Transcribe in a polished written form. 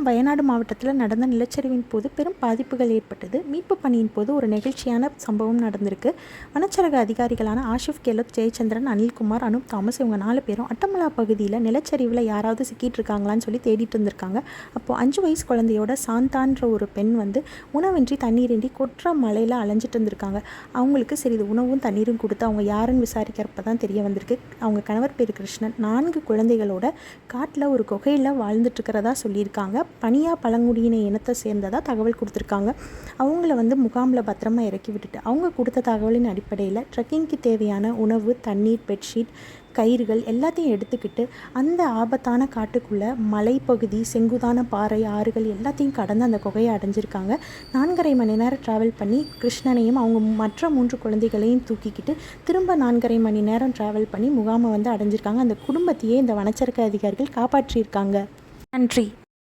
வயநாடு மாவட்டத்தில் நடந்த நிலச்சரிவின் போது பெரும் பாதிப்புகள் ஏற்பட்டது. மீட்பு பணியின் போது ஒரு நெகிழ்ச்சியான சம்பவம் நடந்திருக்கு. வனச்சரக அதிகாரிகளான ஆஷிஃப் கெலோத், ஜெயச்சந்திரன், அனில்குமார், அனூப் தாமஸ் இவங்க 4 பேரும் அட்டமலா பகுதியில் நிலச்சரிவில் யாராவது சிக்கிட்டு இருக்காங்களான்னு சொல்லி தேடிட்டு இருந்திருக்காங்க. அப்போது 5 வயசு குழந்தையோட சாந்தான்ற ஒரு பெண் உணவின்றி தண்ணீரின்றி கொற்ற மலையில் அலைஞ்சிட்டு இருந்திருக்காங்க. அவங்களுக்கு சிறிது உணவும் தண்ணீரும் கொடுத்து அவங்க யாருன்னு விசாரிக்கிறப்ப தான் தெரிய வந்திருக்கு. அவங்க கணவர் பேர் கிருஷ்ணன் 4 குழந்தைகளோட காட்டில் ஒரு குகையில் வாழ்ந்துட்டு இருக்கிறதா சொல்லியிருக்காங்க. பனியா பழங்குடியின இனத்தை சேர்ந்ததாக தகவல் கொடுத்துருக்காங்க. அவங்கள முகாமில் பத்திரமா இறக்கி விட்டுட்டு அவங்க கொடுத்த தகவலின் அடிப்படையில் ட்ரெக்கிங்க்கு தேவையான உணவு, தண்ணீர், பெட்ஷீட், கயிறுகள் எல்லாத்தையும் எடுத்துக்கிட்டு அந்த ஆபத்தான காட்டுக்குள்ளே மலைப்பகுதி, செங்குதான பாறை, ஆறுகள் எல்லாத்தையும் கடந்து அந்த குகையை அடைஞ்சிருக்காங்க. 4.5 மணி நேரம் ட்ராவல் பண்ணி கிருஷ்ணனையும் அவங்க மற்ற 3 குழந்தைகளையும் தூக்கிக்கிட்டு திரும்ப 4.5 மணி நேரம் ட்ராவல் பண்ணி முகாமை அடைஞ்சிருக்காங்க. அந்த குடும்பத்தையே இந்த வனச்சரக அதிகாரிகள் காப்பாற்றியிருக்காங்க. நன்றி.